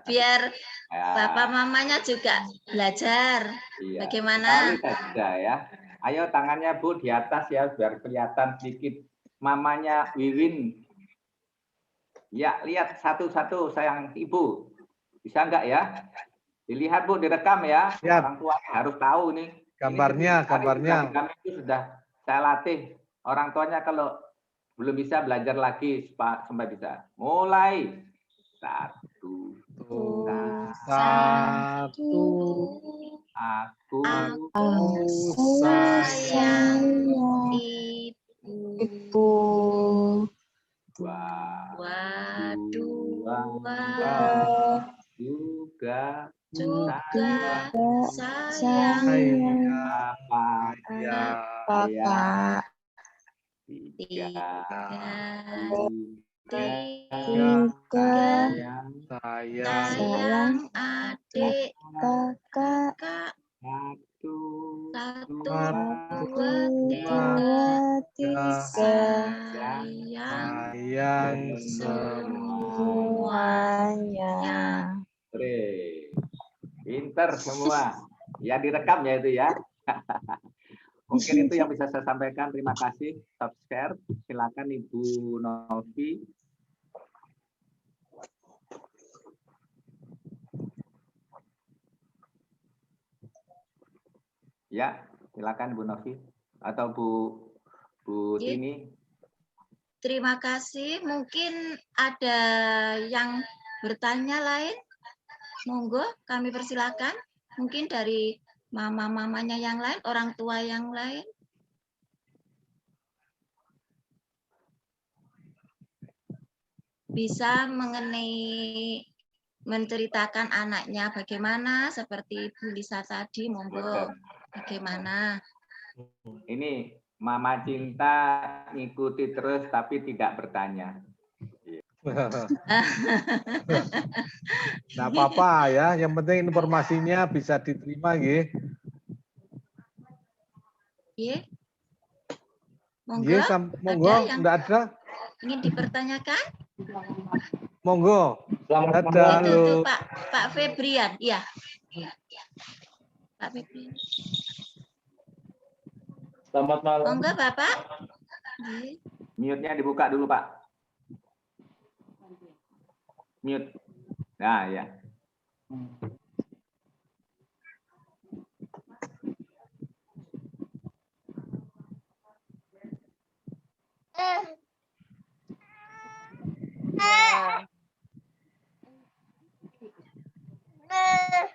Biar Ya. Bapak mamanya juga belajar. Iya. Bagaimana? Sekali saja ya. Ayo tangannya Bu di atas ya biar kelihatan sedikit. Mamanya Wiwin. Ya, lihat satu-satu sayang ibu. Bisa enggak ya? Dilihat Bu, direkam ya. Siap. Orang tua harus tahu nih. Gambarnya. Kami itu sudah saya latih. Orang tuanya kalau belum bisa belajar lagi sampai bisa. Mulai. Satu. Aku sayang Ibu. dua juga sayang Papa. Tiga. Sayang adik kakak. Satu, Dua, tiga. Sayang semuanya. Pinter semua. Ya direkam ya itu ya. Mungkin itu yang bisa saya sampaikan. Terima kasih. Subscribe. Silakan Ibu Novi. Ya, silakan Bu Novi atau Bu Tini. Terima kasih. Mungkin ada yang bertanya lain. Monggo, kami persilakan. Mungkin dari mama-mamanya yang lain, orang tua yang lain. Bisa mengenai menceritakan anaknya bagaimana, seperti Bu Lisa tadi, monggo. Bagaimana? Ini Mama Cinta ngikuti terus tapi tidak bertanya. Nggak apa-apa ya, yang penting informasinya bisa diterima nggih. Nggih. Monggo. Nggih, monggo, enggak ada. Ingin dipertanyakan? Monggo. Selamat Ada itu lo. Pak Febrian, ya. Ya. Pak Pipi. Selamat malam. Monggo Bapak. Nggih. Mute-nya dibuka dulu, Pak. Mute. Nah, ya.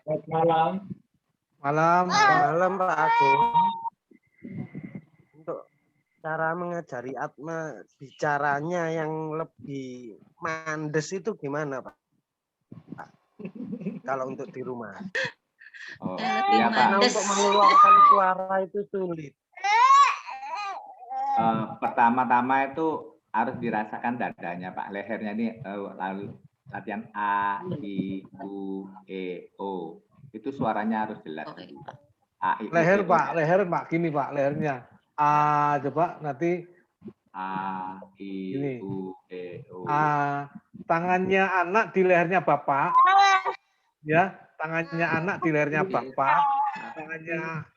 Selamat malam. Malam, Pak. Malam Pak Agung. Untuk cara mengajari Atma bicaranya yang lebih mandes itu gimana Pak? Kalau untuk di rumah. Oh, Yang lebih ya, Pak. Karena mandes. untuk mengeluarkan suara itu sulit. Pertama-tama itu harus dirasakan dadanya, Pak. Lehernya ini lalu latihan A, I, U, E, O. Itu suaranya harus jelas. Oke. A, I, U, Leher, E, O. Pak. Leher, Pak. Gini, Pak. Lehernya. A, coba nanti A, I, Ini. U, E, O. A. Tangannya anak di lehernya Bapak. Ya, tangannya anak di lehernya Bapak. Tangannya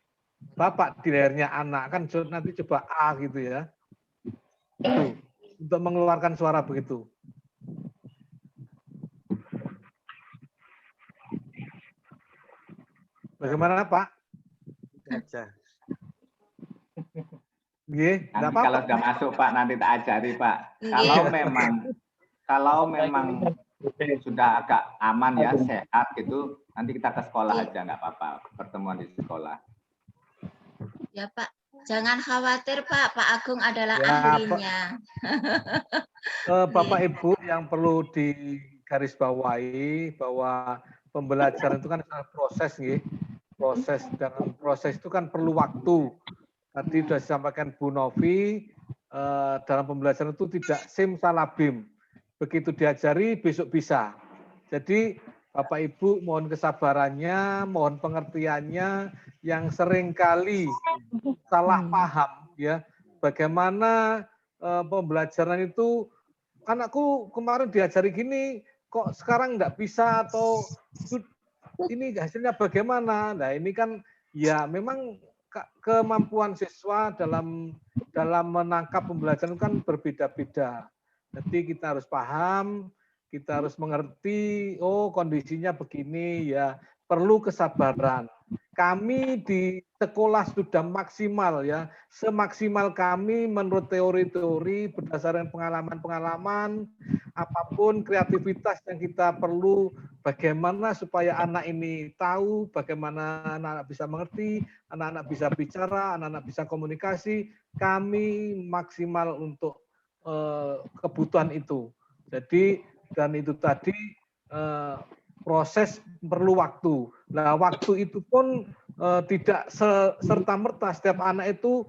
Bapak di lehernya anak. Kan nanti coba A gitu ya. Itu. Untuk mengeluarkan suara begitu. Bagaimana, Pak? Aja. Nggih, enggak Nanti kalau apa-apa. sudah masuk, Pak, nanti tak ajari, Pak. Kalau memang sudah agak aman ya, sehat gitu, nanti kita ke sekolah aja, nggak apa-apa, pertemuan di sekolah. Ya Pak, jangan khawatir Pak, Pak Agung adalah Ya, ahlinya. Bapak Ibu yang perlu digarisbawahi bahwa pembelajaran itu kan proses, nggih. Proses, dan proses itu kan perlu waktu. Tadi sudah disampaikan Bu Novi, dalam pembelajaran itu tidak simsalabim. Begitu diajari, besok bisa. Jadi Bapak Ibu mohon kesabarannya, mohon pengertiannya, yang seringkali salah paham ya. Bagaimana pembelajaran itu, anakku kemarin diajari gini, kok sekarang enggak bisa, atau ini hasilnya bagaimana? Nah ini kan ya memang kemampuan siswa dalam menangkap pembelajaran kan berbeda-beda. Jadi kita harus paham, kita harus mengerti, oh kondisinya begini ya, perlu kesabaran. Kami di sekolah sudah maksimal ya, semaksimal kami menurut teori-teori berdasarkan pengalaman-pengalaman, apapun kreativitas yang kita perlu, bagaimana supaya anak ini tahu, bagaimana anak-anak bisa mengerti, anak-anak bisa bicara, anak-anak bisa komunikasi, kami maksimal untuk kebutuhan itu. Jadi dan itu tadi proses perlu waktu. Nah waktu itu pun tidak serta-merta setiap anak itu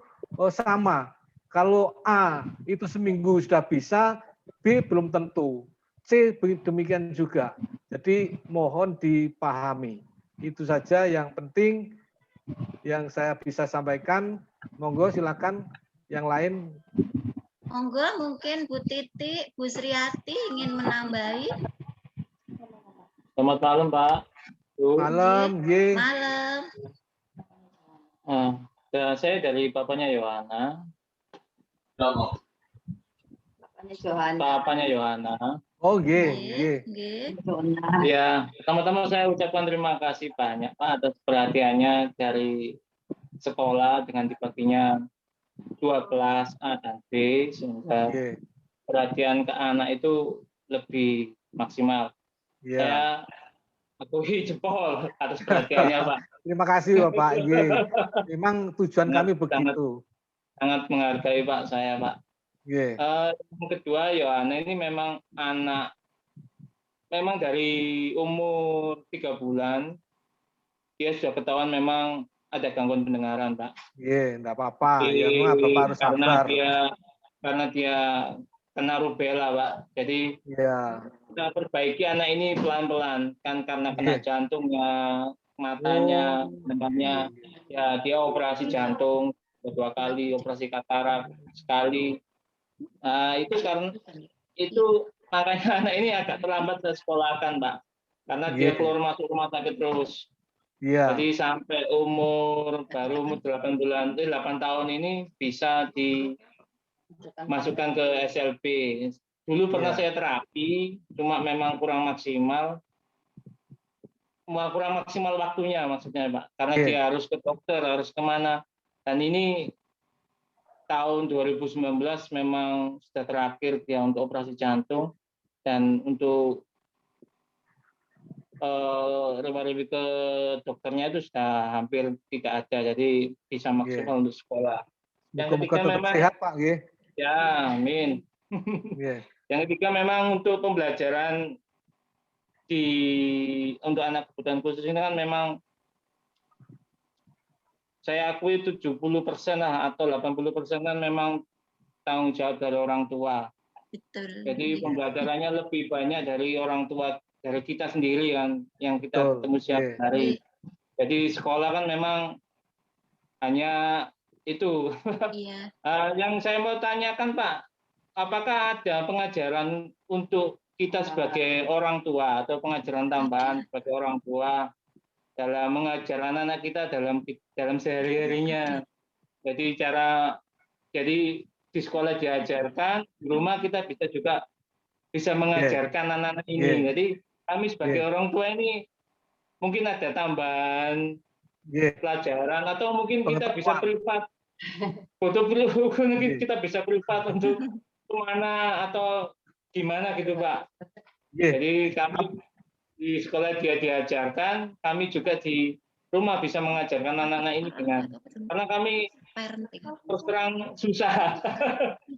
sama. Kalau A itu seminggu sudah bisa, B belum tentu, C demikian juga. Jadi mohon dipahami. Itu saja yang penting yang saya bisa sampaikan. Monggo silakan yang lain. Monggo mungkin Bu Titi, Bu Sriati ingin menambahi. Selamat malam, Pak. Malam, nggih. Malam. Saya dari bapaknya Yohana. Bapaknya Yohana. Oh, nggih, Nggih, nggih. nggih. Ya, pertama-tama saya ucapkan terima kasih banyak Pak atas perhatiannya dari sekolah dengan dibaginya 2 kelas A dan B sehingga Nggih. perhatian ke anak itu lebih maksimal. Ya. Saya akui jempol atas perhatiannya Pak. Terima kasih Bapak. Nggih. Memang tujuan kami begitu. Sangat menghargai Pak saya Pak. Nggih. Yang kedua, Yohana ini memang anak, memang dari umur 3 bulan dia sudah ketahuan memang ada gangguan pendengaran, Pak. Iya, enggak apa-apa. Ya, Bapak harus sabar. Karena dia kena rubella, Pak. Jadi kita perbaiki anak ini pelan-pelan, kan karena kena jantungnya, matanya, dengarnya, ya dia operasi jantung 2 kali, operasi katarak sekali. Nah, itu karena itu makanya anak ini agak terlambat ke sekolah kan, Pak. Karena dia keluar masuk rumah sakit terus. Iya. Jadi sampai baru umur 8 tahun ini bisa dimasukkan ke SLB. Dulu pernah saya terapi, cuma memang kurang maksimal waktunya maksudnya Pak. Karena dia harus ke dokter, harus kemana. Dan ini tahun 2019 memang sudah terakhir dia untuk operasi jantung. Dan untuk reward ke dokternya itu sudah hampir tidak ada, jadi bisa maksimal untuk sekolah. Yang ketiga memang sehat Pak, ya, amin. Yang ketiga memang untuk pembelajaran untuk anak kebutuhan khusus ini kan memang saya akui 70% lah atau 80% kan memang tanggung jawab dari orang tua. Betul. Jadi pembelajarannya lebih banyak dari orang tua, dari kita sendiri kan, yang kita ketemu setiap hari. Jadi sekolah kan memang hanya itu. Yang saya mau tanyakan Pak, apakah ada pengajaran untuk kita sebagai orang tua atau pengajaran tambahan sebagai orang tua dalam mengajar anak-anak kita dalam sehari-harinya? Jadi di sekolah diajarkan, di rumah kita bisa mengajarkan anak-anak ini. Jadi kami sebagai orang tua ini mungkin ada tambahan pelajaran atau mungkin kita bisa privat. Kita bisa privat untuk kemana atau gimana gitu Pak. Jadi kami di sekolah diajarkan, kami juga di rumah bisa mengajarkan anak-anak ini karena kami terus terang susah,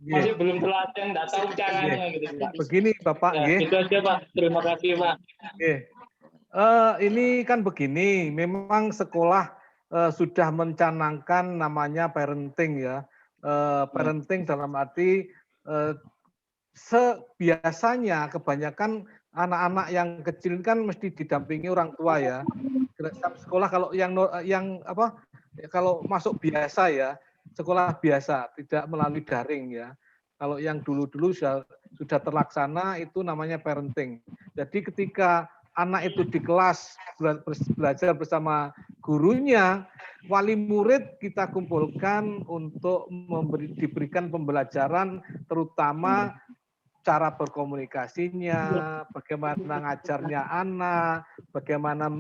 masih belum telaten, nggak tahu caranya gitu Pak. Begini Bapak, Itu aja Pak. Terima kasih Pak. Ini kan begini, memang sekolah sudah mencanangkan namanya parenting ya. Parenting dalam arti biasanya kebanyakan anak-anak yang kecil kan mesti didampingi orang tua ya. Sekolah kalau kalau masuk biasa ya, sekolah biasa tidak melalui daring ya. Kalau yang dulu-dulu sudah terlaksana itu namanya parenting. Jadi ketika anak itu di kelas belajar bersama gurunya, wali murid kita kumpulkan untuk diberikan pembelajaran terutama cara berkomunikasinya, bagaimana ngajarnya anak, bagaimana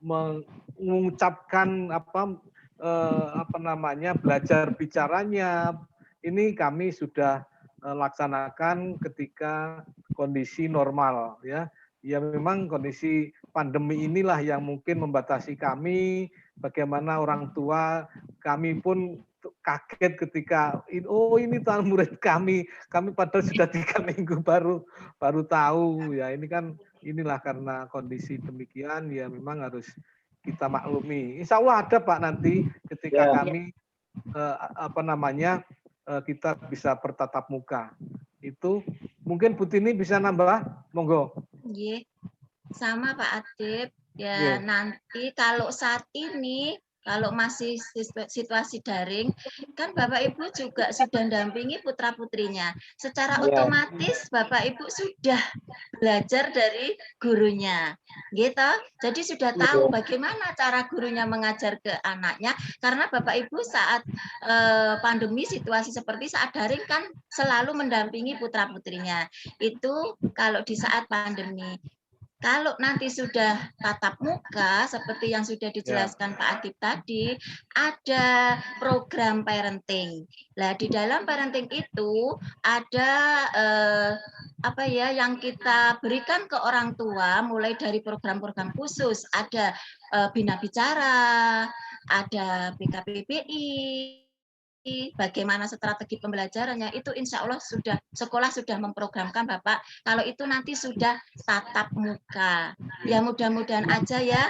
mengucapkan belajar bicaranya. Ini kami sudah laksanakan ketika kondisi normal ya. Ya memang kondisi pandemi inilah yang mungkin membatasi kami, bagaimana orang tua kami pun kaget ketika ini tahun murid kami padahal sudah 3 minggu baru tahu ya. Ini kan inilah karena kondisi demikian ya memang harus kita maklumi. Insya Allah ada Pak nanti ketika kami kita bisa bertatap muka. Itu mungkin Bu Tini bisa nambah, monggo. Sama Pak Adib. Ya nanti kalau saat ini kalau masih situasi daring, kan Bapak Ibu juga sudah dampingi putra-putrinya. Secara otomatis Bapak Ibu sudah belajar dari gurunya. Gitu. Jadi sudah tahu bagaimana cara gurunya mengajar ke anaknya. Karena Bapak Ibu saat pandemi situasi seperti saat daring kan selalu mendampingi putra-putrinya. Itu kalau di saat pandemi. Kalau nanti sudah tatap muka, seperti yang sudah dijelaskan Pak Adib tadi, ada program parenting. Nah, di dalam parenting itu ada yang kita berikan ke orang tua, mulai dari program-program khusus, ada Bina Bicara, ada BKPBI, bagaimana strategi pembelajarannya itu insya Allah sekolah sudah memprogramkan Bapak kalau itu nanti sudah tatap muka ya mudah-mudahan aja ya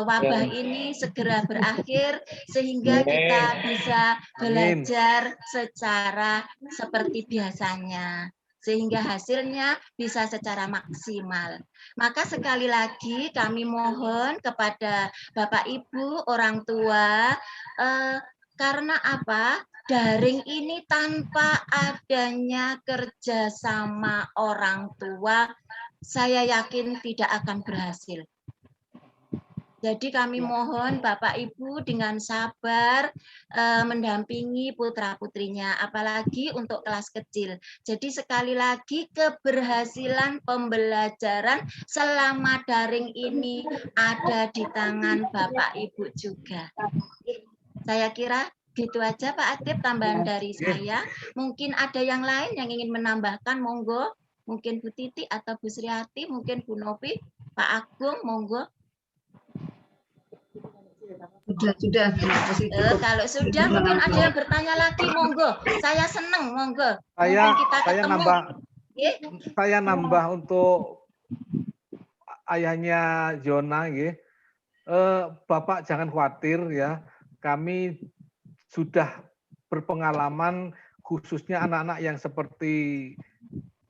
wabah ini segera berakhir sehingga kita bisa belajar secara seperti biasanya sehingga hasilnya bisa secara maksimal. Maka sekali lagi kami mohon kepada Bapak Ibu orang tua karena apa? Daring ini tanpa adanya kerjasama orang tua, saya yakin tidak akan berhasil. Jadi kami mohon Bapak Ibu dengan sabar mendampingi putra-putrinya, apalagi untuk kelas kecil. Jadi sekali lagi keberhasilan pembelajaran selama daring ini ada di tangan Bapak Ibu juga. Saya kira gitu aja Pak Atip tambahan dari saya. Mungkin ada yang lain yang ingin menambahkan, monggo. Mungkin Bu Titi atau Bu Sriati, mungkin Bu Novi, Pak Agung, monggo. Sudah. Kalau sudah mungkin ada yang bertanya lagi, monggo. Saya senang, monggo. Saya nambah untuk ayahnya Jona, Bapak jangan khawatir ya. Kami sudah berpengalaman khususnya anak-anak yang seperti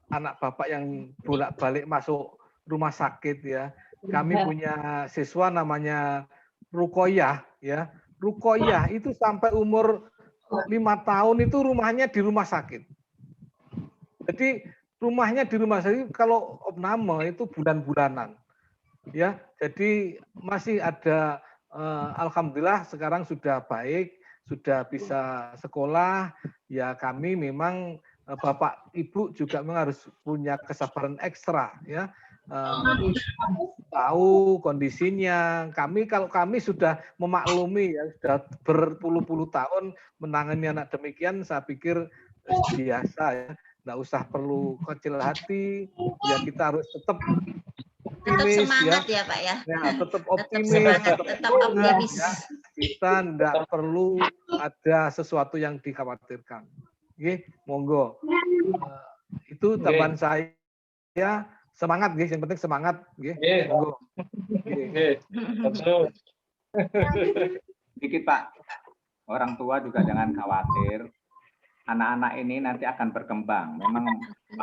anak Bapak yang bolak-balik masuk rumah sakit ya. Kami punya siswa namanya Rukoyah ya. Rukoyah itu sampai umur 5 tahun itu rumahnya di rumah sakit. Jadi rumahnya di rumah sakit kalau opname itu bulan-bulanan. Ya, jadi masih ada alhamdulillah sekarang sudah baik, sudah bisa sekolah. Ya kami memang Bapak Ibu juga memang harus punya kesabaran ekstra ya. Tahu kondisinya. Kalau kami sudah memaklumi ya, sudah berpuluh-puluh tahun menangani anak demikian, saya pikir biasa ya. Nggak usah perlu kecil hati. Ya kita harus tetap optimis semangat ya Pak ya. Tetap optimis, tetap optimis. Ya. Kita nggak perlu ada sesuatu yang dikhawatirkan. Oke, monggo. Itu tambahan saya. Semangat, guys. Yang penting semangat, monggo. Dikit Pak, orang tua juga jangan khawatir. Anak-anak ini nanti akan berkembang. Memang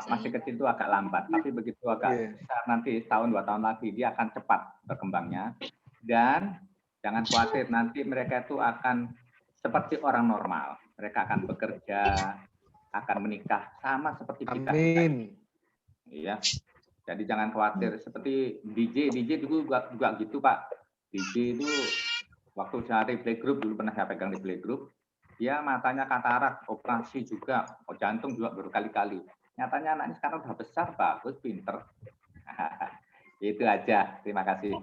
masih kecil itu agak lambat, tapi begitu agak besar nanti tahun 2 tahun lagi dia akan cepat berkembangnya. Dan jangan khawatir, nanti mereka itu akan seperti orang normal. Mereka akan bekerja, akan menikah sama seperti kita. Amin. Iya. Jadi jangan khawatir. Seperti DJ dulu juga gitu Pak. DJ itu waktu saya di playgroup dulu pernah saya pegang di playgroup. Dia matanya katarak, operasi juga, jantung juga berkali-kali. Nyatanya anaknya sekarang udah besar, bagus, pinter. Itu aja. Terima kasih.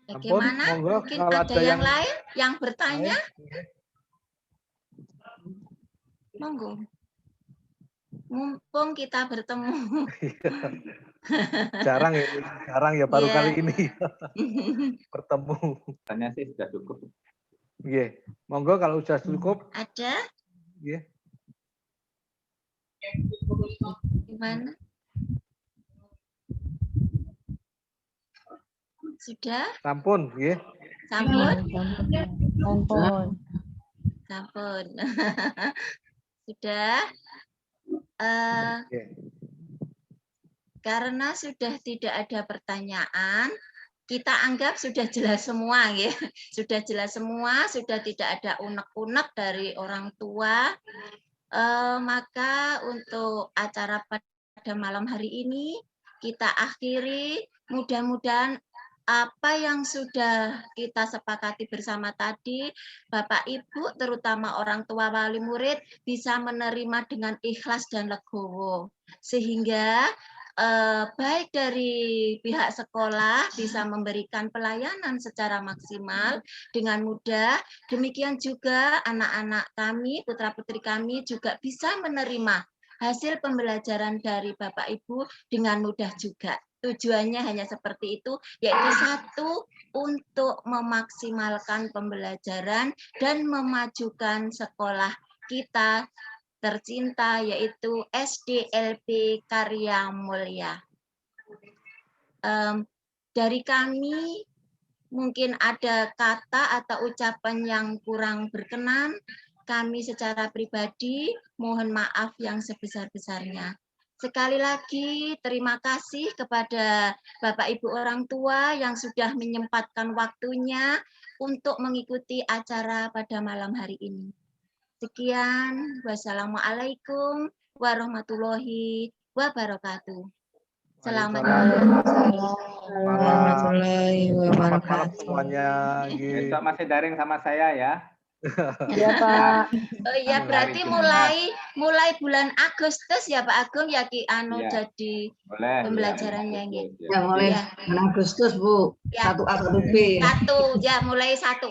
Bagaimana? Mungkin ada yang lain yang bertanya? Monggo. Mumpung kita bertemu. Jarang ya baru kali ini bertemu. Tanya sih sudah cukup. Monggo kalau sudah cukup. Ada? Gimana? Sudah? Sampun, Sampun. Sudah. Karena sudah tidak ada pertanyaan, kita anggap sudah jelas semua, ya. Sudah jelas semua, sudah tidak ada unek-unek dari orang tua. Maka untuk acara pada malam hari ini kita akhiri. Mudah-mudahan apa yang sudah kita sepakati bersama tadi, Bapak Ibu, terutama orang tua wali murid, bisa menerima dengan ikhlas dan legowo. Sehingga baik dari pihak sekolah bisa memberikan pelayanan secara maksimal dengan mudah. Demikian juga anak-anak kami, putra-putri kami juga bisa menerima hasil pembelajaran dari Bapak Ibu dengan mudah juga. Tujuannya hanya seperti itu, yaitu satu, untuk memaksimalkan pembelajaran dan memajukan sekolah kita tercinta, yaitu SDLB Karya Mulia. Dari kami mungkin ada kata atau ucapan yang kurang berkenan. Kami secara pribadi mohon maaf yang sebesar-besarnya. Sekali lagi terima kasih kepada Bapak Ibu orang tua yang sudah menyempatkan waktunya untuk mengikuti acara pada malam hari ini. Sekian, wassalamualaikum warahmatullahi wabarakatuh. Selamat warahmatullahi Selamat malam wabarakatuh. semuanya. Besok masih daring sama saya ya. Iya Pak. Oh iya, berarti mulai bulan Agustus ya Pak Agung ya Ki Anu Iya. jadi Boleh. pembelajarannya ya. gitu. Ya, mulai Iya. bulan Agustus, Bu. Ya. 1 A 1 B. Mulai 1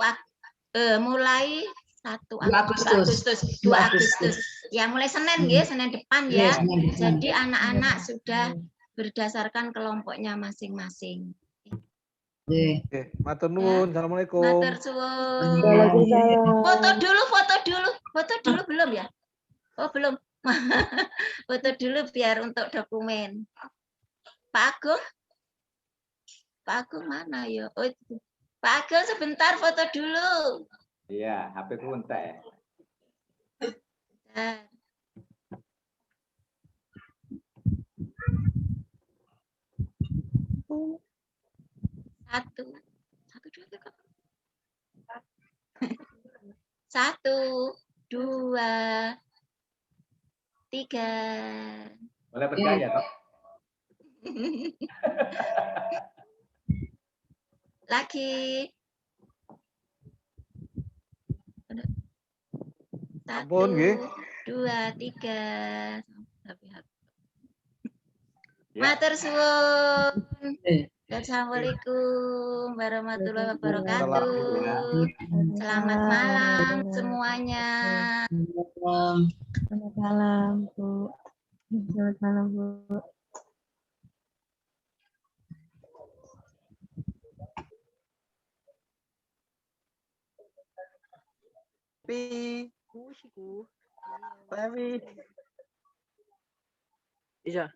Agustus. 2 Agustus. Ya, mulai Senin ya, Senin depan ya. Jadi anak-anak sudah berdasarkan kelompoknya masing-masing. Oke, matur nuwun. Assalamualaikum. Matur suwun. Waalaikumsalam. Foto dulu belum ya? Oh, belum. Foto dulu biar untuk dokumen. Pak Agung mana ya? Oh, Pak Agung sebentar foto dulu. Iya, HP ku entek. Bentar. Satu, dua, tiga. Boleh bergaya toh? Lagi. Ampun, 1, 2, 3. Ya. Matur suwun. Assalamualaikum warahmatullahi wabarakatuh. Selamat malam semuanya. Selamat malam, Bu. Selamat malam, Bu. Tapi, iya.